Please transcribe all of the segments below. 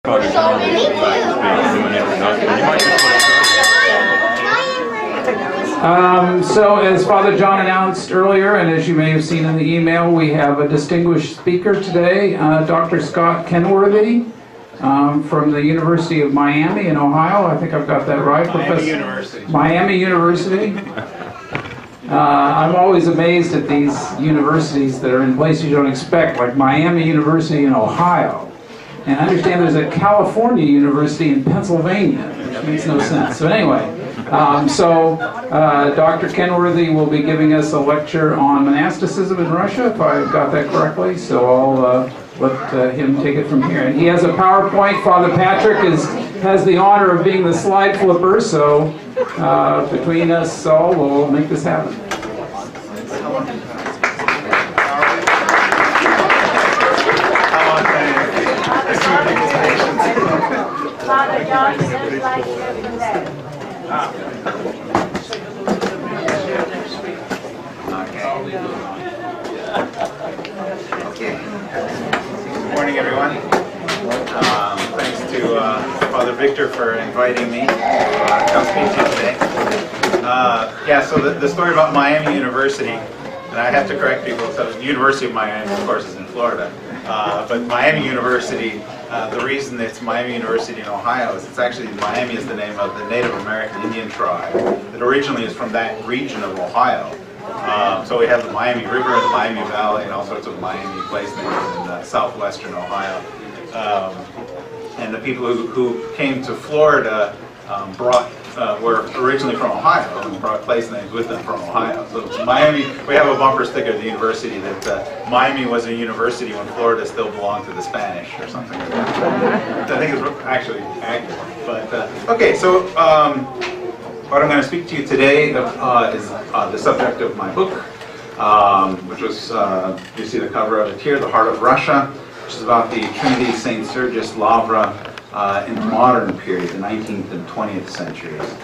So as Father John announced earlier, and as you may have seen in the email, we have a distinguished speaker today, Dr. Scott Kenworthy from the University of Miami in Ohio. I think I've got that right. Miami University. Miami University. I'm always amazed at these universities that are in places you don't expect, like Miami University in Ohio. And I understand there's a California University in Pennsylvania, which makes no sense. So anyway, Dr. Kenworthy will be giving us a lecture on monasticism in Russia, if I got that correctly. So I'll let him take it from here. And he has a PowerPoint. Father Patrick has the honor of being the slide flipper, so between us all, we'll make this happen. Father John says like here from there. Okay. Good morning, everyone. Thanks to Father Victor for inviting me to come speak to you today. So the story about Miami University, and I have to correct people, so the University of Miami, of course, is in Florida. But Miami University, the reason it's Miami University in Ohio is it's actually, Miami is the name of the Native American Indian tribe that originally is from that region of Ohio. So we have the Miami River, the Miami Valley, and all sorts of Miami place names in southwestern Ohio. And the people who came to Florida were originally from Ohio and brought place names with them from Ohio. So Miami, we have a bumper sticker at the university that Miami was a university when Florida still belonged to the Spanish or something like that. I think it's actually accurate. But okay, so what I'm going to speak to you today is the subject of my book, which was, you see the cover of it here, The Heart of Russia, which is about the Trinity-Sergius Lavra in the modern period, the 19th and 20th centuries.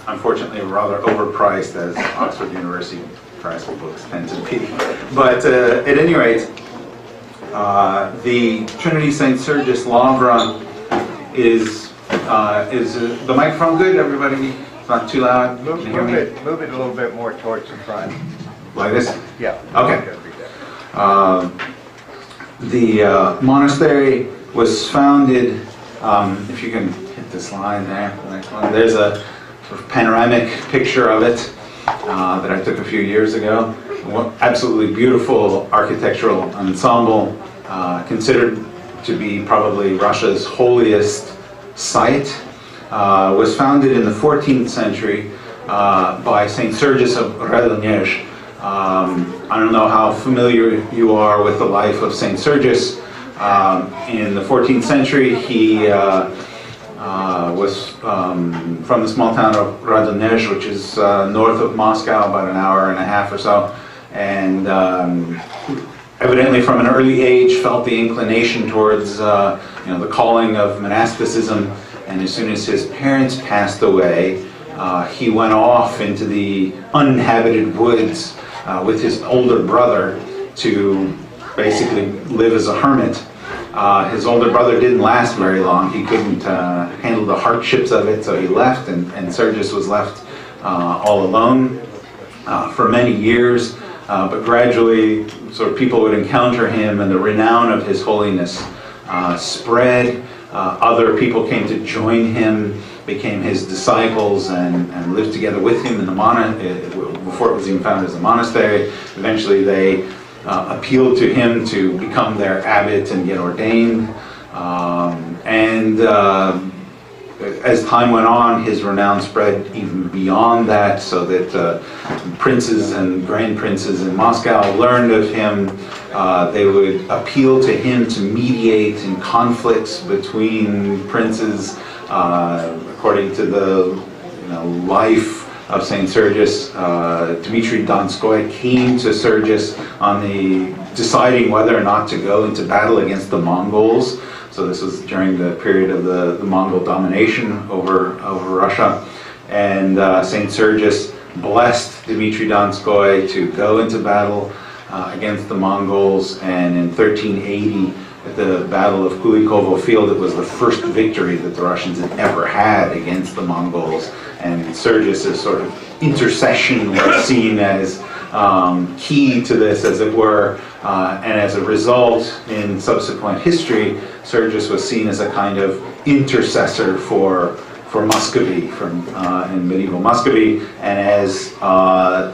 Unfortunately, rather overpriced, as Oxford University priced books tend to be. But at any rate, the Trinity-Sergius Lavra is the microphone good? Everybody? It's not too loud? Move it a little bit more towards the front. Like this? Yeah. Okay. The monastery was founded, if you can hit this line there, there's a sort of panoramic picture of it that I took a few years ago. Absolutely beautiful architectural ensemble, considered to be probably Russia's holiest site. Was founded in the 14th century by St. Sergius of Lavra. I don't know how familiar you are with the life of St. Sergius. In the 14th century, he was from the small town of Radonezh, which is north of Moscow, about an hour and a half or so, and evidently from an early age felt the inclination towards the calling of monasticism. And as soon as his parents passed away, he went off into the uninhabited woods with his older brother to basically live as a hermit. His older brother didn't last very long. He couldn't handle the hardships of it, so he left, and Sergius was left all alone for many years. But gradually, sort of people would encounter him, and the renown of his holiness spread. Other people came to join him, became his disciples, and lived together with him in the before it was even founded as a monastery. Eventually they appealed to him to become their abbot and get ordained. As time went on, his renown spread even beyond that, so that princes and grand princes in Moscow learned of him. They would appeal to him to mediate in conflicts between princes. According to the life of St. Sergius, Dmitry Donskoy came to Sergius on deciding whether or not to go into battle against the Mongols. So this was during the period of the Mongol domination over Russia. And St. Sergius blessed Dmitry Donskoy to go into battle against the Mongols, and in 1380 the Battle of Kulikovo Field, it was the first victory that the Russians had ever had against the Mongols. And Sergius' sort of intercession was seen as key to this, as it were. And as a result, in subsequent history, Sergius was seen as a kind of intercessor for Muscovy, in medieval Muscovy, and as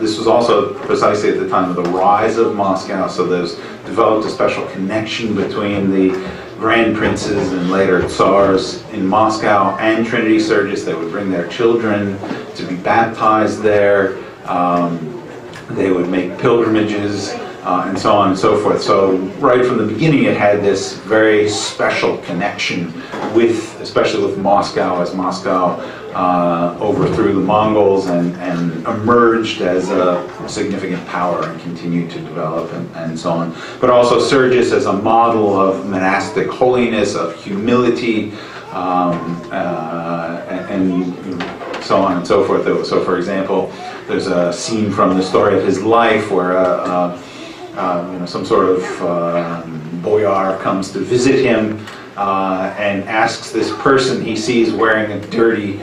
this was also precisely at the time of the rise of Moscow, so there's developed a special connection between the grand princes and later tsars in Moscow and Trinity-Sergius. They would bring their children to be baptized there. They would make pilgrimages, and so on and so forth. So right from the beginning it had this very special connection with, especially with Moscow, as Moscow overthrew the Mongols and emerged as a significant power and continued to develop and so on. But also Sergius as a model of monastic holiness, of humility, and so on and so forth. So for example, there's a scene from the story of his life where some sort of boyar comes to visit him and asks this person he sees wearing a dirty,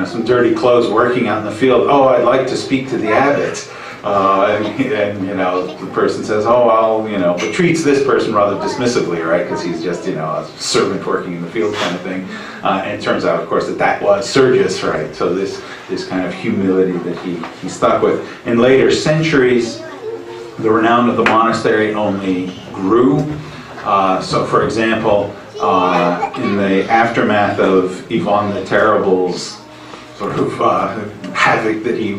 some dirty clothes working out in the field, "Oh, I'd like to speak to the abbot." And the person says, "Oh, I'll," but treats this person rather dismissively, right? Because he's just, a servant working in the field kind of thing. And it turns out, of course, that was Sergius, right? So this kind of humility that he stuck with. In later centuries, the renown of the monastery only grew. So, for example, in the aftermath of Ivan the Terrible's sort of havoc that he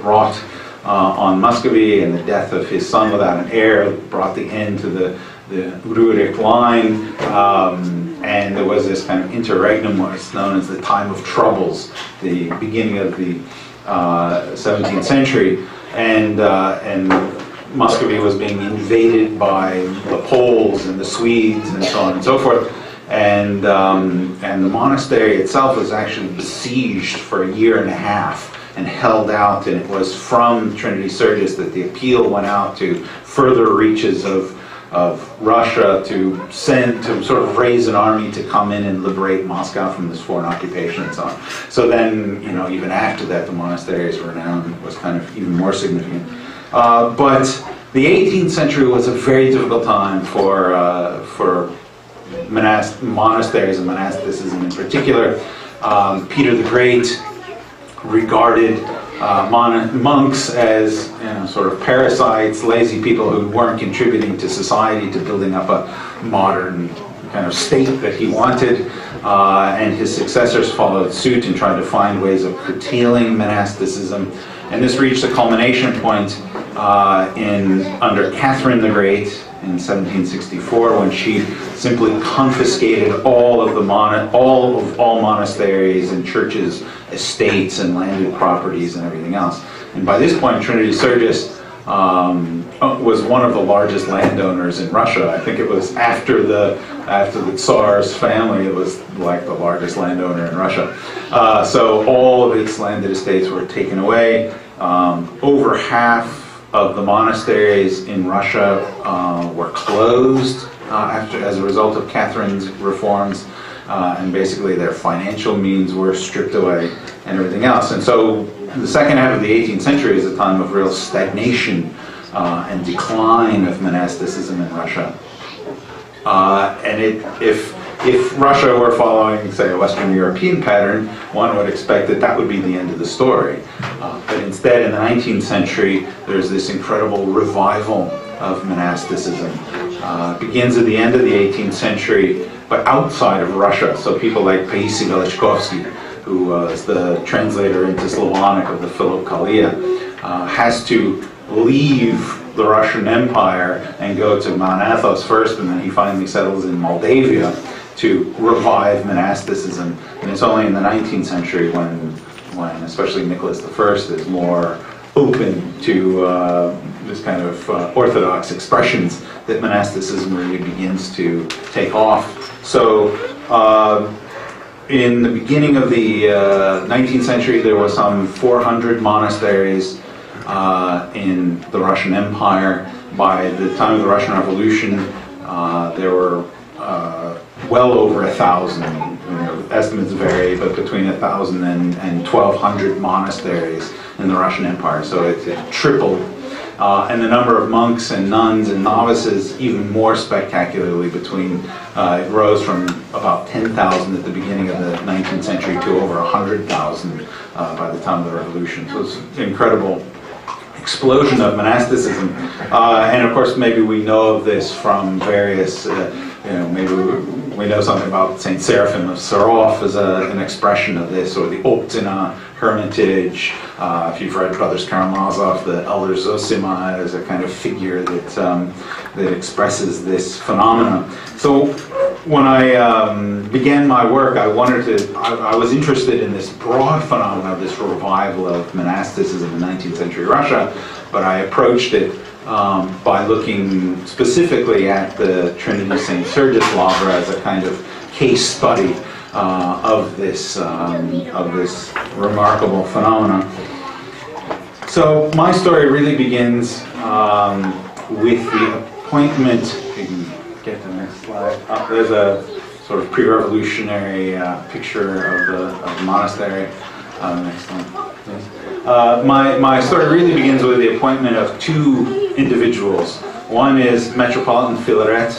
wrought on Muscovy, and the death of his son without an heir brought the end to the Rurik line, and there was this kind of interregnum, what's known as the Time of Troubles, the beginning of the 17th century, and Muscovy was being invaded by the Poles and the Swedes and so on and so forth, and the monastery itself was actually besieged for a year and a half and held out, and it was from Trinity-Sergius that the appeal went out to further reaches of Russia to sort of raise an army to come in and liberate Moscow from this foreign occupation and so on. So then, even after that, the monastery's renown was kind of even more significant. But the 18th century was a very difficult time for monasteries and monasticism in particular. Peter the Great regarded monks as sort of parasites, lazy people who weren't contributing to society, to building up a modern kind of state that he wanted, and his successors followed suit and tried to find ways of curtailing monasticism. And this reached a culmination point under Catherine the Great in 1764, when she simply confiscated all monasteries and churches, estates and landed properties and everything else. And by this point, Trinity-Sergius was one of the largest landowners in Russia. I think it was after the Tsar's family, it was like the largest landowner in Russia. So all of its landed estates were taken away. Over half of the monasteries in Russia were closed as a result of Catherine's reforms, and basically their financial means were stripped away and everything else. And so the second half of the 18th century is a time of real stagnation and decline of monasticism in Russia. And if Russia were following, say, a Western European pattern, one would expect that would be the end of the story. But instead, in the 19th century, there's this incredible revival of monasticism. It begins at the end of the 18th century, but outside of Russia. So people like Paisi Velichkovsky, who was the translator into Slavonic of the Philip Kalia, has to leave the Russian Empire and go to Mount Athos first, and then he finally settles in Moldavia to revive monasticism. And it's only in the 19th century when especially Nicholas I is more open to this kind of Orthodox expressions that monasticism really begins to take off. So in the beginning of the 19th century, there were some 400 monasteries in the Russian Empire. By the time of the Russian Revolution, there were well over 1,000, estimates vary, but between 1,000 and 1,200 monasteries in the Russian Empire. So it tripled. And the number of monks and nuns and novices even more spectacularly it rose from about 10,000 at the beginning of the 19th century to over 100,000 by the time of the Revolution. So it's an incredible explosion of monasticism. And of course, maybe we know of this from various, maybe we know something about St. Seraphim of Sarov as an expression of this, or the Optina Hermitage. If you've read Brothers Karamazov, the Elder Zosima is a kind of figure that expresses this phenomenon. So when I began my work, I was interested in this broad phenomenon, this revival of monasticism in 19th century Russia, but I approached it by looking specifically at the Trinity-Sergius Lavra as a kind of case study of this remarkable phenomenon. So my story really begins with the appointment. If you can get the next slide. There's a sort of pre-revolutionary picture of the monastery. Next one, please. My story really begins with the appointment of two individuals. One is Metropolitan Filaret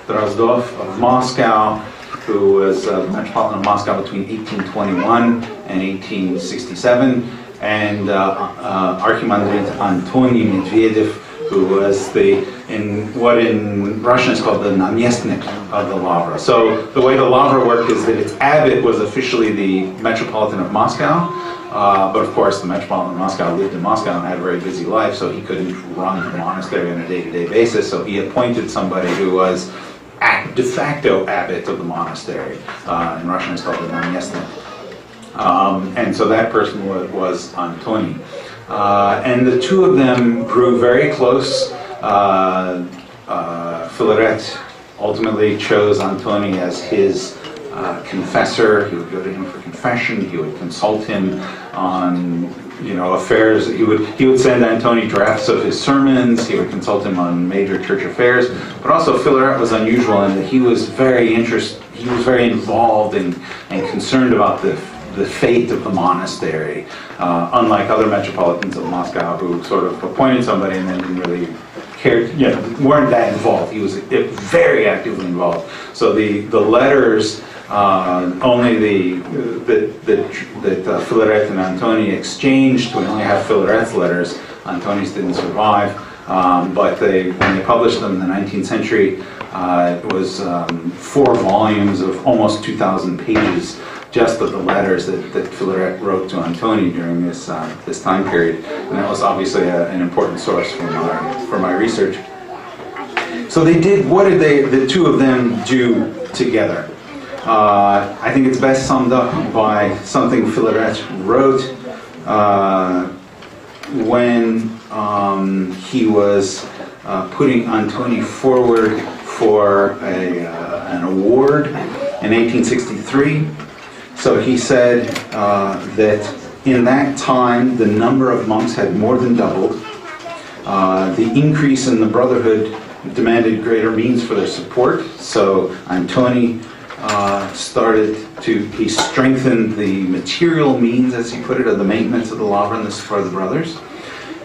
Drozdov of Moscow, who was Metropolitan of Moscow between 1821 and 1867, and Archimandrit Antony Medvedev, who was in Russian is called the namestnik of the Lavra. So the way the Lavra worked is that its abbot was officially the Metropolitan of Moscow, but of course the Metropolitan of Moscow lived in Moscow and had a very busy life, so he couldn't run the monastery on a day-to-day basis, so he appointed somebody who was de facto abbot of the monastery. In Russian it's called the namestnik. And so that person was Antony. And the two of them grew very close. Filaret ultimately chose Antony as his confessor. He would go to him for confession. He would consult him on affairs. He would send Antony drafts of his sermons. He would consult him on major church affairs. But also Filaret was unusual in that he was very involved and concerned about the fate of the monastery, unlike other metropolitans of Moscow who sort of appointed somebody and then didn't really care, weren't that involved. He was very actively involved. So the letters, only that Filaret and Antony exchanged, we only have Filaret's letters. Antony's didn't survive, but when they published them in the 19th century, it was 4 volumes of almost 2,000 pages just of the letters that Filaret wrote to Antony during this time period, and that was obviously an important source for my research. So what did the two of them do together? I think it's best summed up by something Filaret wrote when he was putting Antony forward for an award in 1863. So he said that in that time the number of monks had more than doubled. The increase in the brotherhood demanded greater means for their support. So Antony he strengthened the material means, as he put it, of the maintenance of the Lavra and the support of the brothers.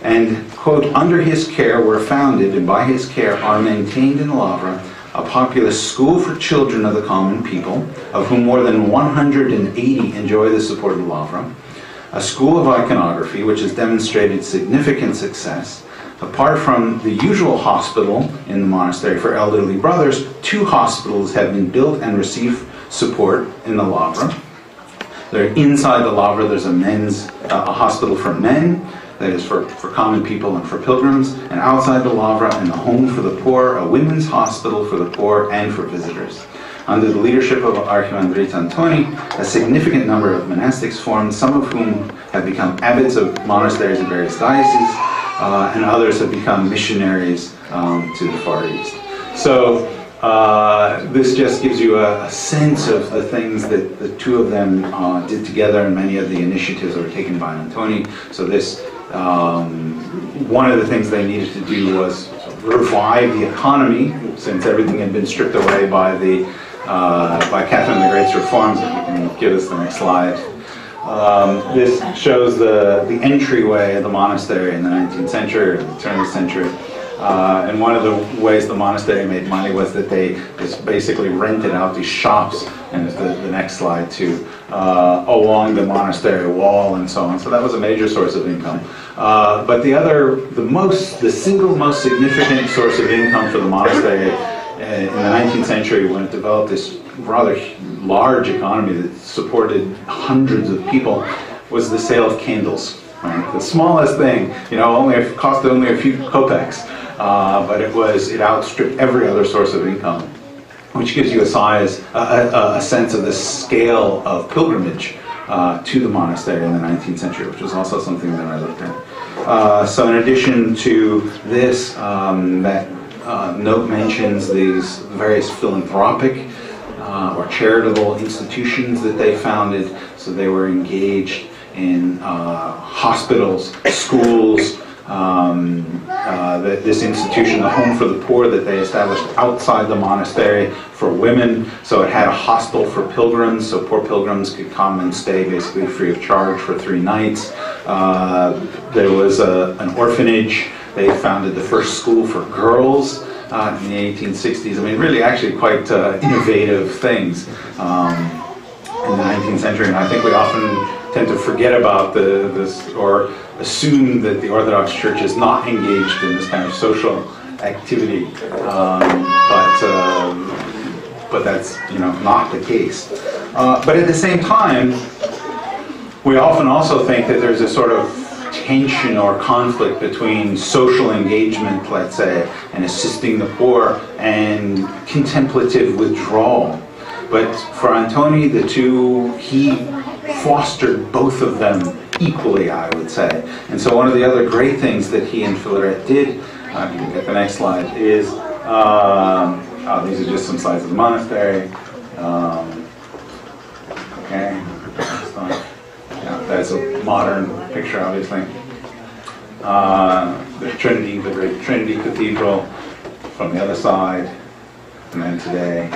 And, quote, under his care were founded, and by his care are maintained in the Lavra, a populous school for children of the common people, of whom more than 180 enjoy the support of the Lavra, a school of iconography which has demonstrated significant success. Apart from the usual hospital in the monastery for elderly brothers, 2 hospitals have been built and receive support in the Lavra. Inside the Lavra there's a hospital for men, that is for common people and for pilgrims, and outside the Lavra and the home for the poor, a women's hospital for the poor and for visitors. Under the leadership of Archimandrit Antony, a significant number of monastics formed, some of whom have become abbots of monasteries in various dioceses, and others have become missionaries to the Far East. So this just gives you a sense of the things that the two of them did together, and many of the initiatives that were taken by Antony. So this, one of the things they needed to do was revive the economy, since everything had been stripped away by by Catherine the Great's reforms. If you can give us the next slide. This shows the entryway of the monastery in the 19th century, or the turn of the century. And one of the ways the monastery made money was that they just basically rented out these shops, and the next slide too, along the monastery wall and so on. So that was a major source of income. But the single most significant source of income for the monastery in the 19th century, when it developed this rather large economy that supported hundreds of people, was the sale of candles. Right? The smallest thing, it cost only a few kopecks. But it outstripped every other source of income, which gives you a sense of the scale of pilgrimage to the monastery in the 19th century, which was also something that I looked at. So in addition to this, that note mentions these various philanthropic or charitable institutions that they founded. So they were engaged in hospitals, schools, this institution, the Home for the Poor, that they established outside the monastery for women. So it had a hostel for pilgrims, so poor pilgrims could come and stay basically free of charge for 3 nights. There was an orphanage. They founded the first school for girls in the 1860s. I mean, really actually quite innovative things in the 19th century. And I think we often tend to forget about this, or assume that the Orthodox Church is not engaged in this kind of social activity, but that's not the case. But at the same time, we often also think that there's a sort of tension or conflict between social engagement, let's say, and assisting the poor, and contemplative withdrawal. But for Antoni, he fostered both of them equally, I would say. And so one of the other great things that he and Philaret did, you can get the next slide, is, these are just some slides of the monastery. Okay, that's a modern picture, obviously. The great Trinity Cathedral from the other side, and then today.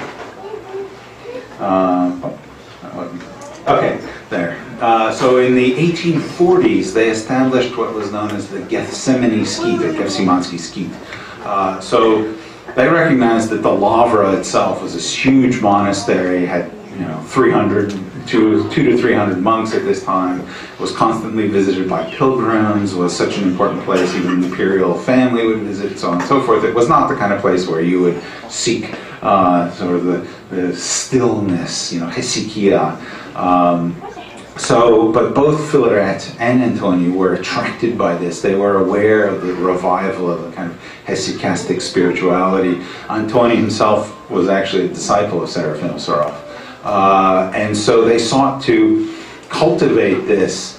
Okay, there. So in the 1840s, they established what was known as the Gethsemane Skete, or Gethsemansky Skete. So they recognized that the Lavra itself was this huge monastery, had 200 to 300 monks at this time, was constantly visited by pilgrims, was such an important place, even the imperial family would visit, so on and so forth. It was not the kind of place where you would seek sort of the stillness, hesychia. But both Philaret and Antoni were attracted by this. They were aware of the revival of a kind of hesychastic spirituality. Antoni himself was actually a disciple of Seraphim of Sarov. And so they sought to cultivate this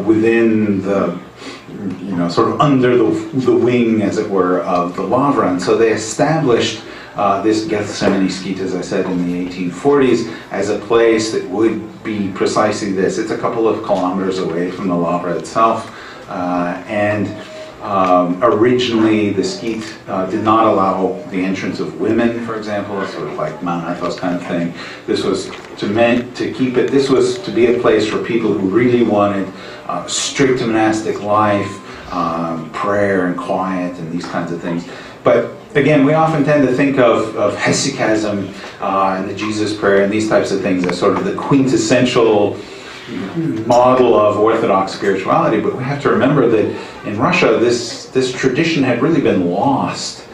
within the, sort of under the wing, as it were, of the Lavra. And so they established this Gethsemane Skete, as I said, in the 1840s, as a place that would be precisely this. It's a couple of kilometers away from the Lavra itself, originally the Skete did not allow the entrance of women, for example, sort of like Mount Athos kind of thing. This was this was to be a place for people who really wanted strict monastic life, prayer and quiet and these kinds of things. But again, we often tend to think of hesychasm and the Jesus prayer and these types of things as sort of the quintessential model of Orthodox spirituality, but we have to remember that in Russia this tradition had really been lost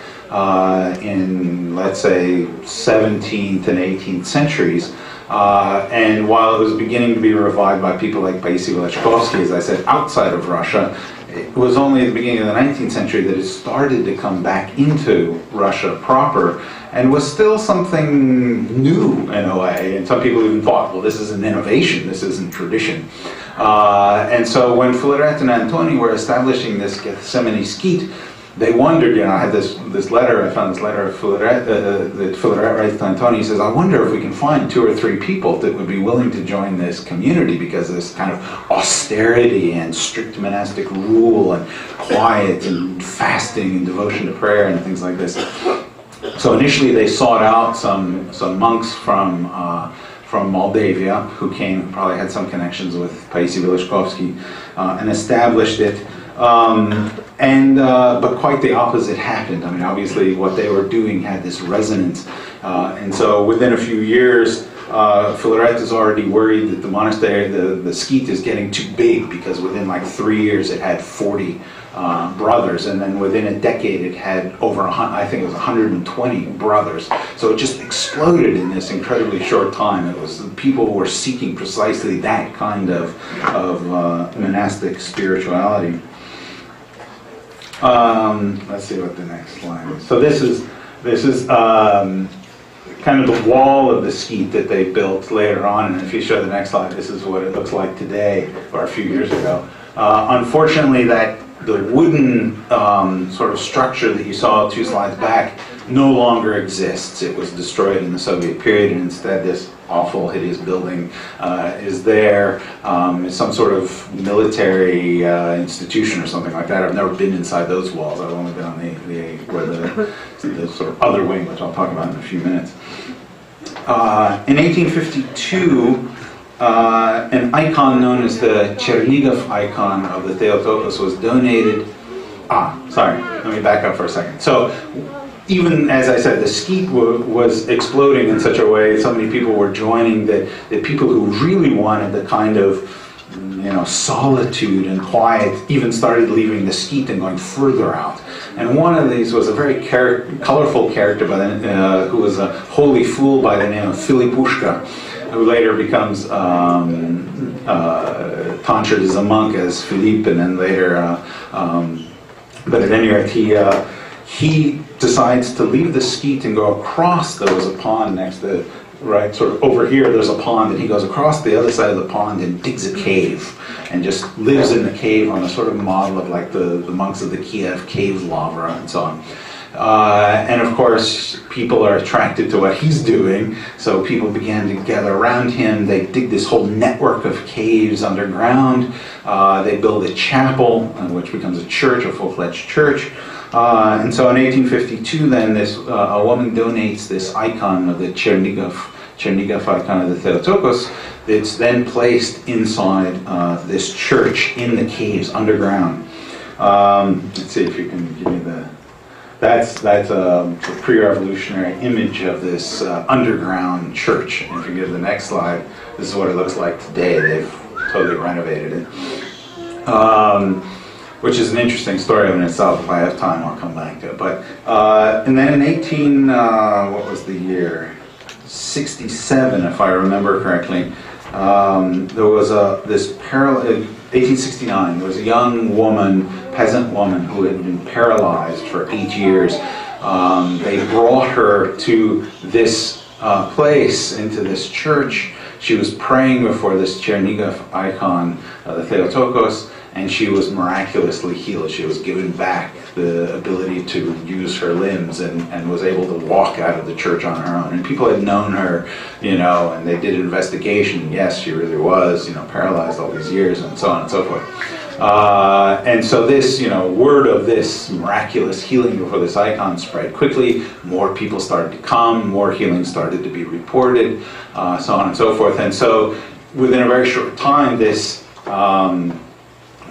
in, let's say, 17th and 18th centuries, and while it was beginning to be revived by people like Paisi Veleshkovsky, as I said, outside of Russia, it was only at the beginning of the 19th century that it started to come back into Russia proper, and was still something new in a way. And some people even thought, well, this is an innovation, this isn't tradition. And so when Philaret and Antoni were establishing this Gethsemane Skete, they wondered, I had this letter, I found this letter of Filaret, that Filaret writes to Antoni. He says, I wonder if we can find 2 or 3 people that would be willing to join this community because of this kind of austerity and strict monastic rule and quiet and fasting and devotion to prayer and things like this. So initially they sought out some monks from Moldavia who came, who probably had some connections with Paisi Velishkovsky, and established it. But quite the opposite happened. I mean, obviously what they were doing had this resonance. And so within a few years, Filaret is already worried that the monastery, the skeet is getting too big, because within like 3 years it had 40 brothers, and then within a decade it had over, I think it was 120 brothers. So it just exploded in this incredibly short time. It was, people were seeking precisely that kind of monastic spirituality. Let's see what the next slide is. So this is kind of the wall of the skeet that they built later on. And if you show the next slide, this is what it looks like today, or a few years ago. Unfortunately, the wooden sort of structure that you saw 2 slides back no longer exists. It was destroyed in the Soviet period, and instead this awful, hideous building is there. It's some sort of military institution or something like that. I've never been inside those walls. I've only been on the sort of other wing, which I'll talk about in a few minutes. In 1852, an icon known as the Chernigov icon of the Theotokos was donated. Sorry, let me back up for a second. So, even as I said, the skeet was exploding in such a way, so many people were joining, that people who really wanted the kind of solitude and quiet even started leaving the skeet and going further out. And one of these was a very colorful character who was a holy fool by the name of Filipushka, who later becomes tonsured as a monk as Philippe, and then later, but at any rate, he decides to leave the skeet and go across. There was a pond next to, right, sort of over here there's a pond, and he goes across the other side of the pond and digs a cave and just lives in the cave on a sort of model of like the monks of the Kiev cave Lavra and so on. And of course, people are attracted to what he's doing, so people began to gather around him. They dig this whole network of caves underground. They build a chapel, which becomes a church, a full-fledged church. And so in 1852, then, a woman donates this icon of the Chernigov icon of the Theotokos. It's then placed inside this church in the caves underground. Let's see if you can give me the... That's a pre-revolutionary image of this underground church. And if you go to the next slide, this is what it looks like today. They've totally renovated it. Which is an interesting story in itself. If I have time, I'll come back to it. But and then in what was the year? 67, if I remember correctly. There was 1869. There was a young woman, peasant woman, who had been paralyzed for 8 years. They brought her to this place, into this church. She was praying before this Chernigov icon, the Theotokos, and she was miraculously healed. She was given back the ability to use her limbs and was able to walk out of the church on her own. And people had known her, and they did an investigation. Yes, she really was, paralyzed all these years, and so on and so forth. And so this, word of this miraculous healing before this icon spread quickly. More people started to come, more healings started to be reported, so on and so forth. And so within a very short time, this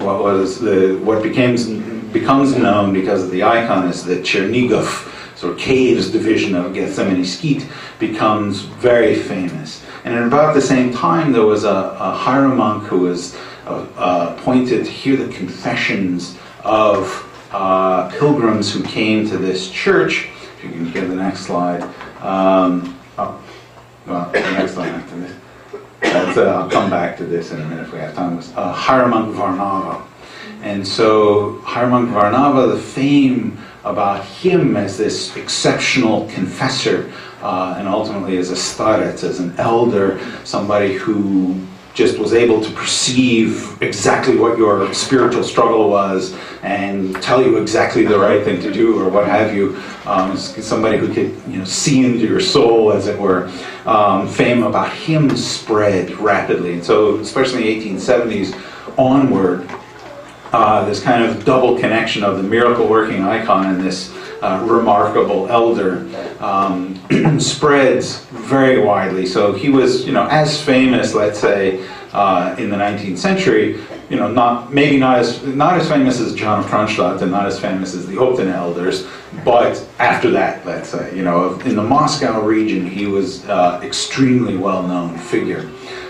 what becomes known because of the icon as the Chernigov, sort of caves division of Gethsemane Skeet, becomes very famous. And at about the same time, there was a hieromonk who was appointed to hear the confessions of pilgrims who came to this church. If you can get the next slide. The next slide after this. I'll come back to this in a minute if we have time. It was hieromonk Varnava. And so hieromonk Varnava, the fame about him as this exceptional confessor, and ultimately as a starets, as an elder, somebody who just was able to perceive exactly what your spiritual struggle was and tell you exactly the right thing to do or what have you. Somebody who could see into your soul, as it were. Fame about him spread rapidly, and so especially in the 1870s onward, this kind of double connection of the miracle working icon and this remarkable elder spreads very widely. So he was, as famous, let's say, in the 19th century, not as famous as John of Kronstadt and not as famous as the Optina elders, but after that, let's say, in the Moscow region, he was extremely well-known figure.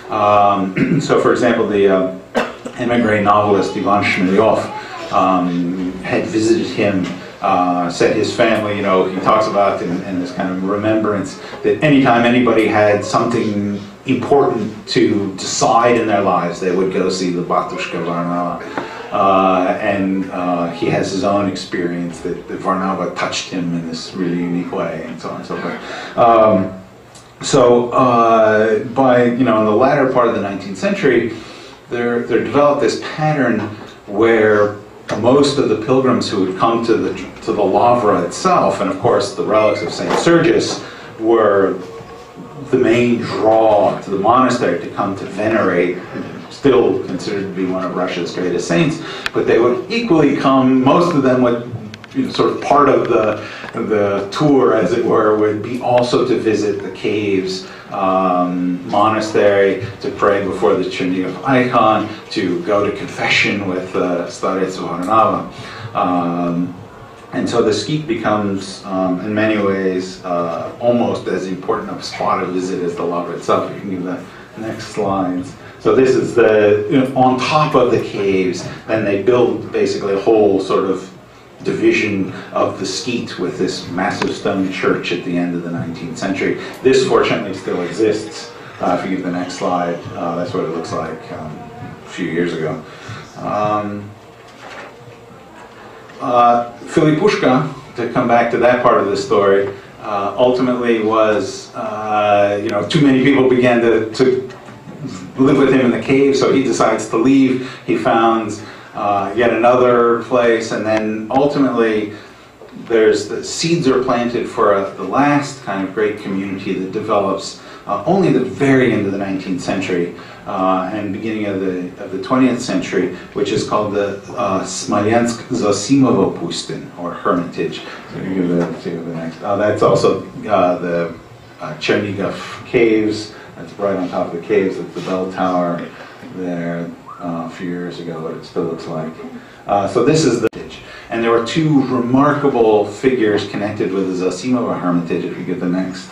So, for example, the emigre novelist Ivan Shmelyov had visited him. Said his family, he talks about in this kind of remembrance that anytime anybody had something important to decide in their lives, they would go see the Batushka Varnava. And he has his own experience that Varnava touched him in this really unique way, and so on and so forth. By in the latter part of the 19th century, there developed this pattern where most of the pilgrims who would come to the Lavra itself, and of course the relics of St. Sergius, were the main draw to the monastery to come to venerate, still considered to be one of Russia's greatest saints, but they would equally come, most of them would, sort of part of the tour, as it were, would be also to visit the caves, monastery, to pray before the Chernihiv icon, to go to confession with Starets Varnava. And so the skeet becomes, in many ways, almost as important of a spot of visit as the Lavra itself. You can give the next slides. So this is on top of the caves, then they build basically a whole sort of division of the skeet with this massive stone church at the end of the 19th century. This fortunately still exists. If you give the next slide, that's what it looks like a few years ago. Filipushka, to come back to that part of the story, ultimately was, too many people began to live with him in the cave, so he decides to leave. He founds yet another place, and then ultimately the seeds are planted for the last kind of great community that develops only at the very end of the 19th century and beginning of the 20th century, which is called the Smolensk Zosimovo Pustin, or Hermitage. So you give the next. That's also the Chernihiv caves. That's right on top of the caves. That's the bell tower there. A few years ago, what it still looks like. So this is the hermitage. And there were two remarkable figures connected with the Zosimova Hermitage. If you get the next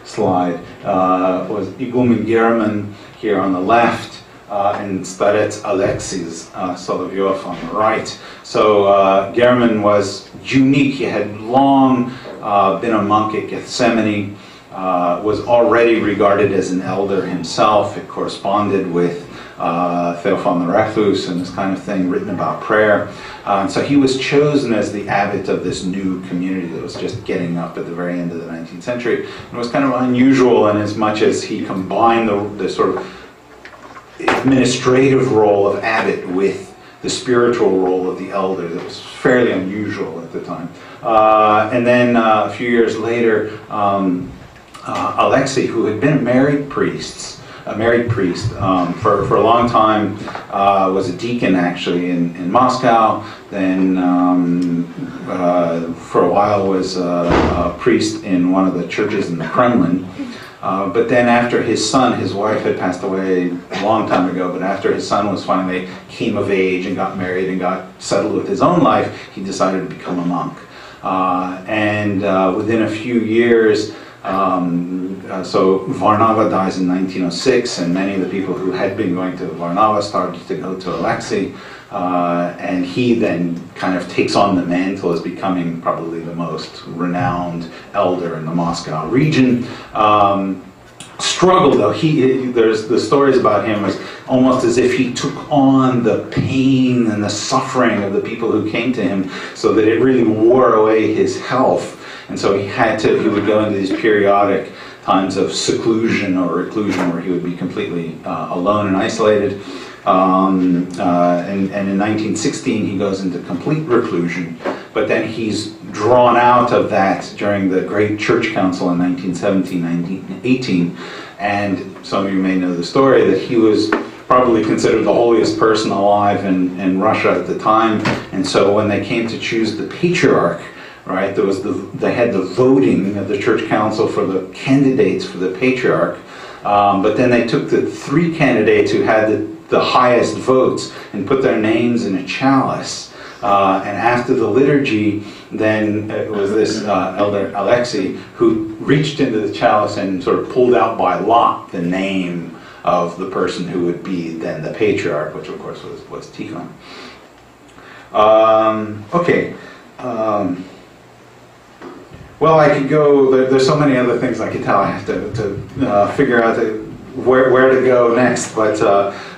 slide, was Igumen Gereman here on the left, and Starets Alexis Solovyov on the right. So Gereman was unique. He had long been a monk at Gethsemane, was already regarded as an elder himself. It corresponded with Theophan the Recluse and this kind of thing, written about prayer. So he was chosen as the abbot of this new community that was just getting up at the very end of the 19th century. It was kind of unusual in as much as he combined the sort of administrative role of abbot with the spiritual role of the elder. That was fairly unusual at the time. And then a few years later, Alexei, who had been a married priest for a long time, was a deacon actually in Moscow, then for a while was a priest in one of the churches in the Kremlin. But then after his wife had passed away a long time ago, but after his son was finally came of age and got married and got settled with his own life, he decided to become a monk. And within a few years, so Varnava dies in 1906, and many of the people who had been going to Varnava started to go to Alexei, and he then kind of takes on the mantle as becoming probably the most renowned elder in the Moscow region. Struggled though, there's the stories about him as almost as if he took on the pain and the suffering of the people who came to him, so that it really wore away his health. And so he would go into these periodic times of seclusion or reclusion where he would be completely alone and isolated. And in 1916 he goes into complete reclusion, but then he's drawn out of that during the Great Church Council in 1917, 1918, and some of you may know the story that he was probably considered the holiest person alive in Russia at the time, and so when they came to choose the patriarch, right, there was they had the voting of the Church Council for the candidates for the patriarch, but then they took the 3 candidates who had the highest votes and put their names in a chalice. And after the liturgy, then it was this Elder Alexei who reached into the chalice and sort of pulled out by lot the name of the person who would be then the patriarch, which of course was Tikhon. Okay. Well, I could go, there's so many other things I could tell. I have to figure out where to go next, but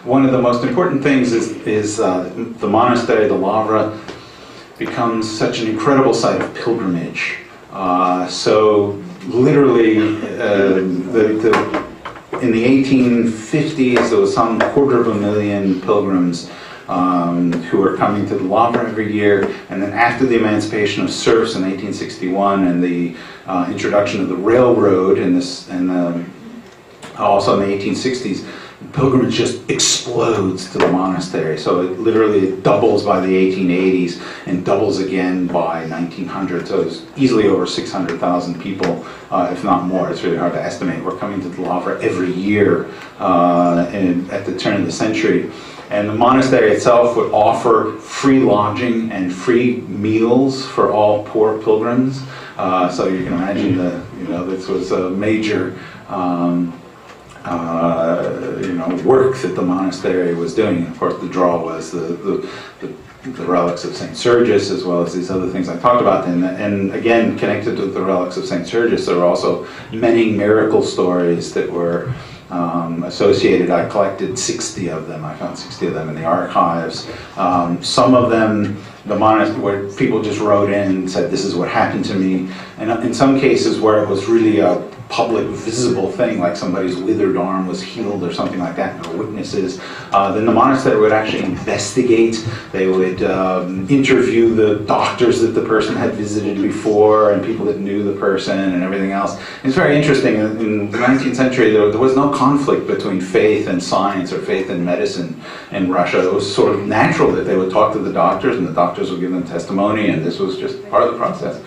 one of the most important things is the monastery, the Lavra, becomes such an incredible site of pilgrimage. So literally, in the 1850s, there was some 250,000 pilgrims who were coming to the Lavra every year, and then after the emancipation of serfs in 1861 and the introduction of the railroad also in the 1860s, pilgrimage just explodes to the monastery. So it literally doubles by the 1880s and doubles again by 1900. So it's easily over 600,000 people, if not more. It's really hard to estimate. We're coming to the Lavra every year at the turn of the century. And the monastery itself would offer free lodging and free meals for all poor pilgrims. So you can imagine this was a major work that the monastery was doing. And of course, the draw was the relics of St. Sergius, as well as these other things I talked about. And again, connected with the relics of St. Sergius, there were also many miracle stories that were associated. I collected 60 of them. I found 60 of them in the archives. Some of them, the monastery, where people just wrote in and said, "This is what happened to me." And in some cases where it was really a public, visible thing, like somebody's withered arm was healed or something like that, and there were witnesses, then the monastery would actually investigate. They would interview the doctors that the person had visited before and people that knew the person and everything else. It's very interesting. In the 19th century, there was no conflict between faith and science or faith and medicine in Russia. It was sort of natural that they would talk to the doctors and the doctors would give them testimony, and this was just part of the process.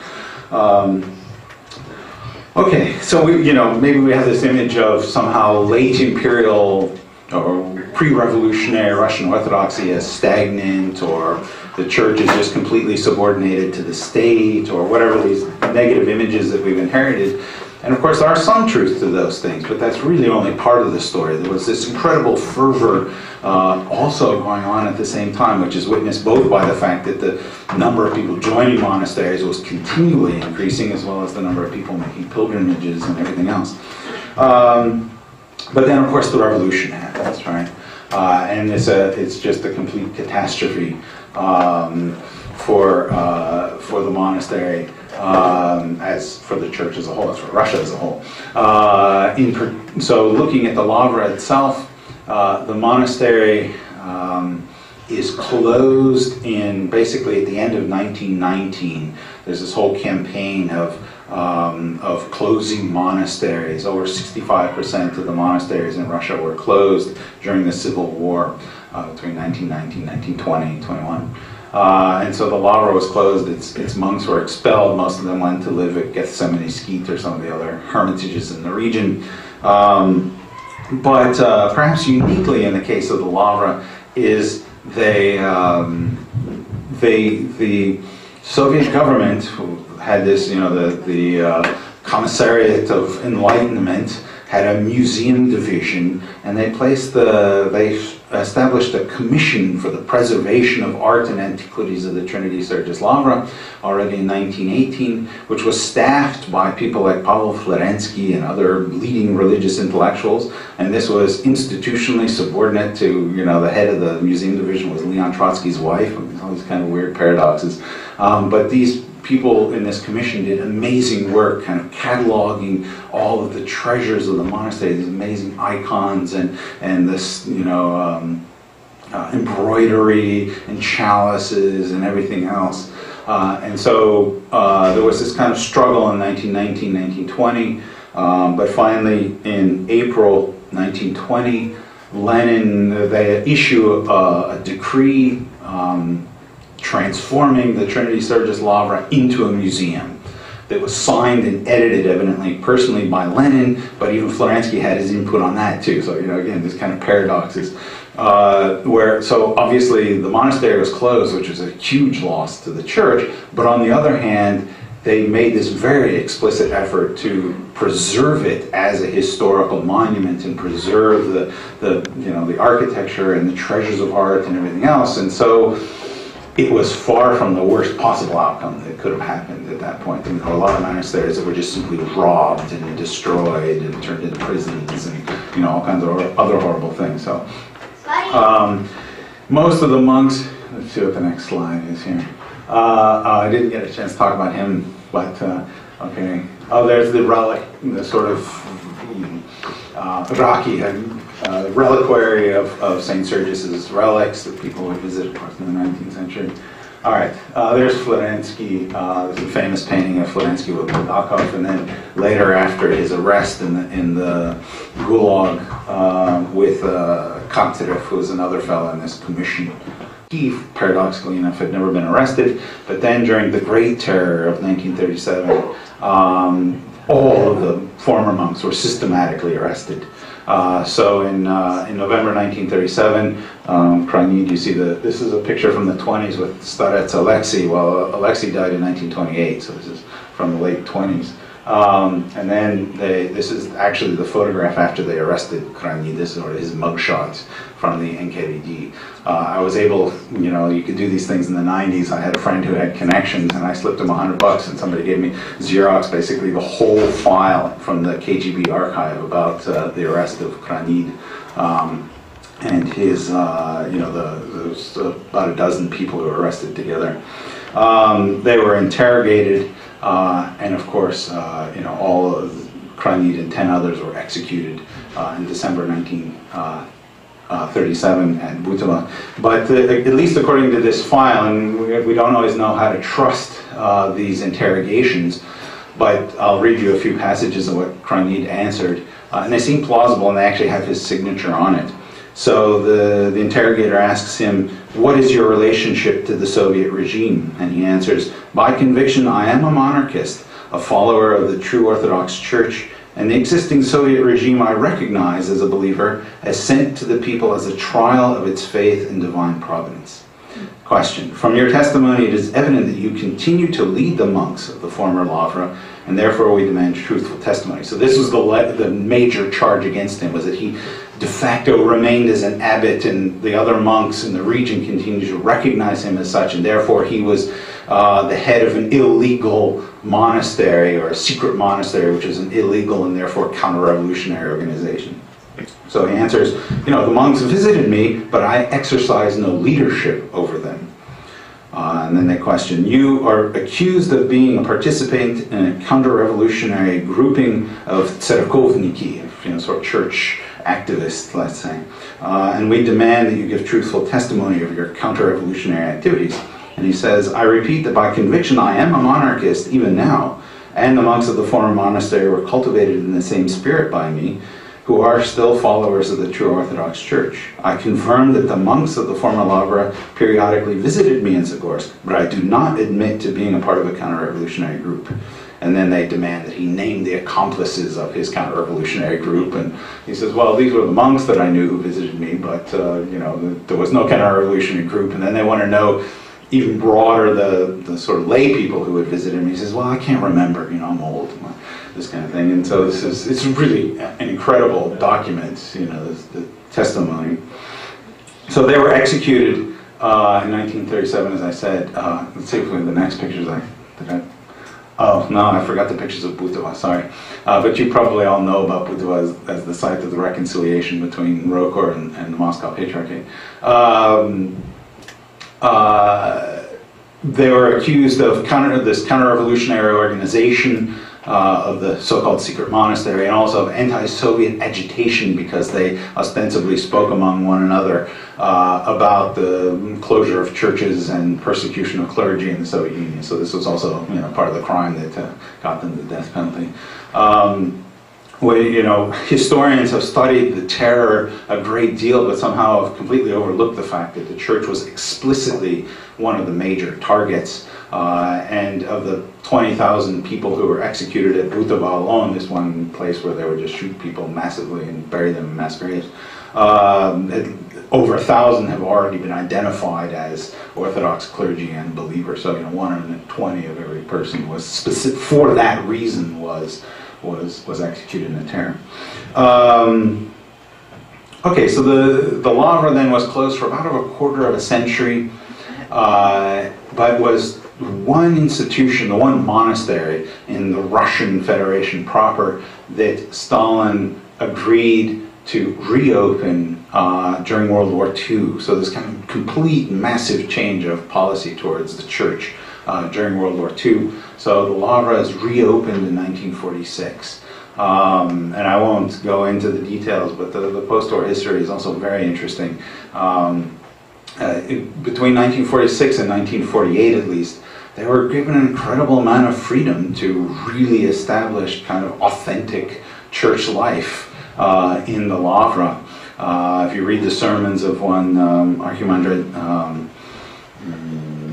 Okay, so maybe we have this image of somehow late imperial or pre-revolutionary Russian Orthodoxy as stagnant, or the church is just completely subordinated to the state, or whatever these negative images that we've inherited. And of course there are some truth to those things, but that's really only part of the story. There was this incredible fervor also going on at the same time, which is witnessed both by the fact that the number of people joining monasteries was continually increasing, as well as the number of people making pilgrimages and everything else. But then of course the revolution happens, right? And it's just a complete catastrophe for the monastery, as for the church as a whole, as for Russia as a whole. So looking at the Lavra itself, the monastery is closed basically at the end of 1919. There's this whole campaign of closing monasteries. Over 65% of the monasteries in Russia were closed during the Civil War between 1919, 1920, 21. And so the Lavra was closed, its monks were expelled, most of them went to live at Gethsemane Skeet or some of the other hermitages in the region. But perhaps uniquely in the case of the Lavra is the Soviet government had this, the Commissariat of Enlightenment had a museum division, and they established a commission for the preservation of art and antiquities of the Trinity-Sergius Lavra already in 1918, which was staffed by people like Pavel Florensky and other leading religious intellectuals, and this was institutionally subordinate to, the head of the museum division was Leon Trotsky's wife. All these kind of weird paradoxes. But these people in this commission did amazing work, kind of cataloging all of the treasures of the monastery, these amazing icons and this, you know, embroidery and chalices and everything else. And so there was this kind of struggle in 1919, 1920, but finally in April 1920, they issue a decree transforming the Trinity-Sergius Lavra into a museum that was signed and edited, evidently personally, by Lenin, but even Florensky had his input on that too. So, you know, again, this kind of paradoxes. So obviously the monastery was closed, which was a huge loss to the church, but on the other hand, they made this very explicit effort to preserve it as a historical monument and preserve the architecture and the treasures of art and everything else. And so it was far from the worst possible outcome that could have happened at that point. I mean, there were a lot of monasteries that were just simply robbed and destroyed and turned into prisons and, you know, all kinds of other horrible things. So most of the monks, let's see what the next slide is here. I didn't get a chance to talk about him, but okay. Oh, there's the relic, the sort of Iraqi reliquary of St. Sergius's relics that people would visit, of course, in the 19th century. All right, there's Florensky. There's a famous painting of Florensky with Bulgakov, and then later, after his arrest in the Gulag with Cathedral, who was another fellow in this commission. He, paradoxically enough, had never been arrested, but then during the Great Terror of 1937, all of the former monks were systematically arrested. So in November 1937, you see this is a picture from the 20s with Starets Alexei. Well, Alexei died in 1928, so this is from the late 20s. And then this is actually the photograph after they arrested Krani. This is sort of his mugshot from the NKVD. I was able, you know, you could do these things in the 90s. I had a friend who had connections, and I slipped him $100, and somebody gave me Xerox, basically the whole file from the KGB archive about the arrest of Kranid. And his, you know, there was about a dozen people who were arrested together. They were interrogated. And of course, you know, all of Kranid and 10 others were executed in December 1937 at Butova. But at least according to this file, and we don't always know how to trust these interrogations, but I'll read you a few passages of what Kranid answered, and they seem plausible, and they actually have his signature on it. So the interrogator asks him, "What is your relationship to the Soviet regime?" And he answers, "By conviction, I am a monarchist, a follower of the true Orthodox Church, and the existing Soviet regime I recognize as a believer, as sent to the people as a trial of its faith in divine providence." Question: From your testimony, it is evident that you continue to lead the monks of the former Lavra, and therefore we demand truthful testimony. So this was the major charge against him, was that he de facto remained as an abbot, and the other monks in the region continued to recognize him as such, and therefore he was the head of an illegal monastery, or a secret monastery, which is an illegal and therefore counter-revolutionary organization. So he answers, you know, the monks visited me, but I exercise no leadership over them. And then they question, you are accused of being a participant in a counter-revolutionary grouping of tserakovniki, you know, sort of church activists, let's say. And we demand that you give truthful testimony of your counter-revolutionary activities. And he says, I repeat that by conviction I am a monarchist even now, and the monks of the former monastery were cultivated in the same spirit by me, who are still followers of the true Orthodox Church. I confirm that the monks of the former Lavra periodically visited me in Zagorsk, but I do not admit to being a part of a counter-revolutionary group. And then they demand that he name the accomplices of his counter-revolutionary group, and he says, well, these were the monks that I knew who visited me, but you know, there was no counter-revolutionary group. And then they want to know even broader the sort of lay people who had visited him. He says, well, I can't remember, you know, I'm old, this kind of thing. And so it's really an incredible document, you know, the testimony. So they were executed in 1937, as I said. Let's see if we have the next pictures. Oh, no, I forgot the pictures of Butova, sorry. But you probably all know about Butova as the site of the reconciliation between Rokor and the Moscow Patriarchate. they were accused of this counter-revolutionary organization of the so-called secret monastery, and also of anti-Soviet agitation because they ostensibly spoke among one another about the closure of churches and persecution of clergy in the Soviet Union. So this was also, part of the crime that got them the death penalty. Historians have studied the terror a great deal, but somehow have completely overlooked the fact that the church was explicitly one of the major targets. And of the 20,000 people who were executed at Butava alone, this one place where they would just shoot people massively and bury them in mass graves, over 1,000 have already been identified as Orthodox clergy and believers. So 120 of every person was specific for that reason was executed in the terror. Okay, so the Lavra then was closed for about a quarter of a century, but was one institution, the one monastery in the Russian Federation proper that Stalin agreed to reopen during World War II. So this kind of complete, massive change of policy towards the church during World War II. So the Lavra is reopened in 1946. And I won't go into the details, but the post-war history is also very interesting. Between 1946 and 1948 at least, they were given an incredible amount of freedom to really establish kind of authentic church life in the Lavra. If you read the sermons of one Archimandrite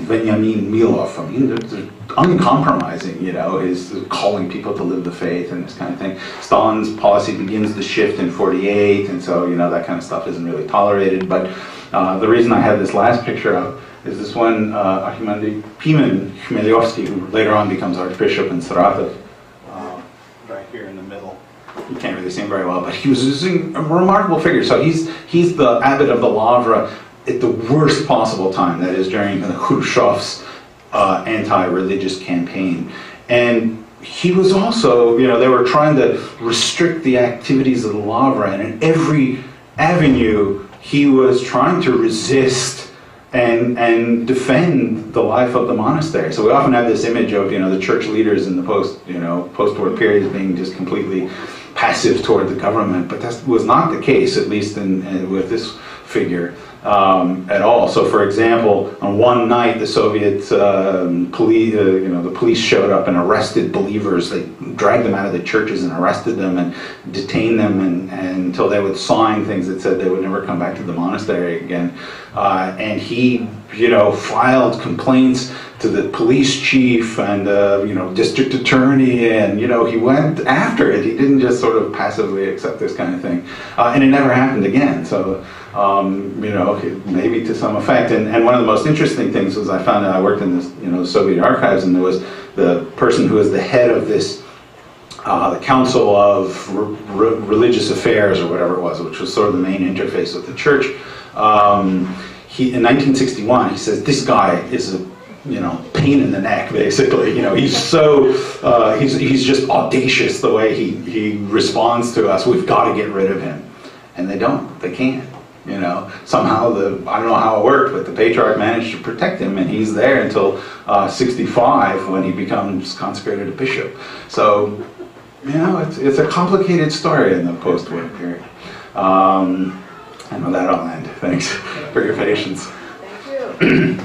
Veniamin Milov, I mean, they're uncompromising, is calling people to live the faith and this kind of thing. Stalin's policy begins to shift in 48, and so, that kind of stuff isn't really tolerated. But the reason I have this last picture up is this one Archimandrite Pimen Chmelyovsky, who later on becomes Archbishop in Saratov, right here in the middle. You can't really see him very well, but he was a remarkable figure. So he's the abbot of the Lavra at the worst possible time, that is during Khrushchev's anti-religious campaign. And he was also, they were trying to restrict the activities of the Lavra, and in every avenue he was trying to resist and defend the life of the monastery. So we often have this image of, the church leaders in the post-war period as being just completely passive toward the government, but that was not the case, at least with this figure. At all. So, for example, on one night, the Soviet police, the police showed up and arrested believers. They dragged them out of the churches and arrested them and detained them and until they would sign things that said they would never come back to the monastery again. And he, filed complaints to the police chief and district attorney, and he went after it. He didn't just sort of passively accept this kind of thing, and it never happened again. So. Maybe to some effect. And one of the most interesting things was I found out I worked in this, the Soviet archives, and there was the person who was the head of this, the Council of Religious Affairs or whatever it was, which was sort of the main interface with the church. In 1961, he says, this guy is a pain in the neck, basically. He's so, he's just audacious the way he responds to us. We've got to get rid of him. And they don't. They can't. Somehow I don't know how it worked, but the patriarch managed to protect him, and he's there until 65 when he becomes consecrated a bishop. So, it's a complicated story in the post-war period. And with that, I'll end. Thanks for your patience. Thank you.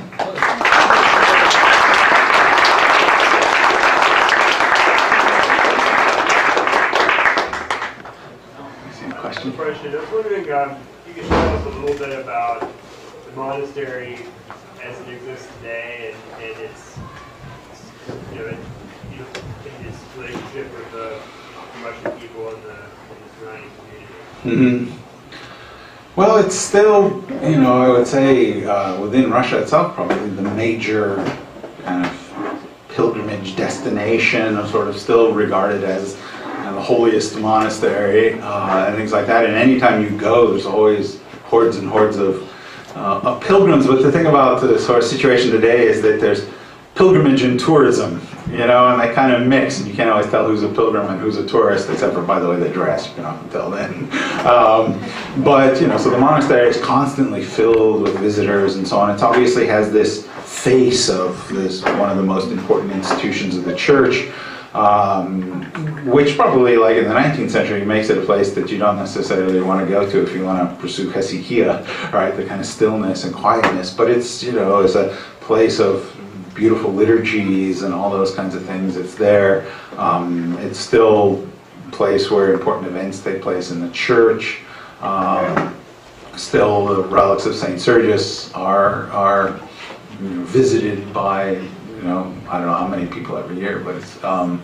Question. I was wondering if you could tell us a little bit about the monastery as it exists today and its, its relationship with the Russian people and the surrounding community. Mm-hmm. Well, it's still, I would say within Russia itself, probably the major kind of pilgrimage destination, or sort of still regarded as the holiest monastery and things like that. And anytime you go, there's always hordes and hordes of pilgrims. But the thing about the sort of situation today is that there's pilgrimage and tourism, and they kind of mix, and you can't always tell who's a pilgrim and who's a tourist, except for, by the way, they dress. You can often tell then. But, you know, so the monastery is constantly filled with visitors and so on. It obviously has this face of this, one of the most important institutions of the church, which probably, like in the 19th century, makes it a place that you don't necessarily want to go to if you want to pursue hesychia, right? The kind of stillness and quietness. But it's, you know, it's a place of beautiful liturgies and all those kinds of things. It's there. It's still a place where important events take place in the church. Still, the relics of Saint Sergius are you know, visited by, you know, I don't know how many people every year, but it's so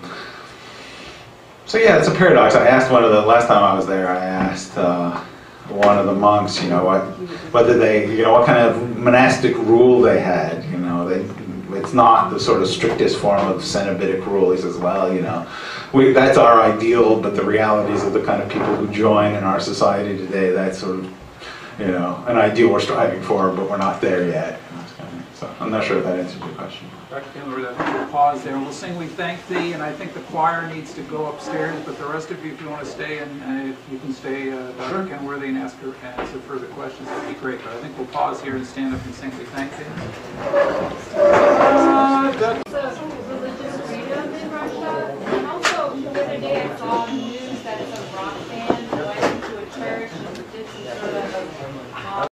yeah, it's a paradox. I asked one of the last time I was there. I asked one of the monks, you know, what did they, you know, what kind of monastic rule they had. You know, it's not the sort of strictest form of Cenobitic rule. He says, well, you know, that's our ideal, but the realities of the kind of people who join in our society today, that's sort of, you know, an ideal we're striving for, but we're not there yet. So I'm not sure if that answers your question. Dr. Kenworthy, I think we'll pause there. We'll sing We Thank Thee, and I think the choir needs to go upstairs, but the rest of you, if you want to stay, and if you can stay, Dr. Kenworthy, and answer further questions, that'd be great. But I think we'll pause here and stand up and sing We Thank Thee.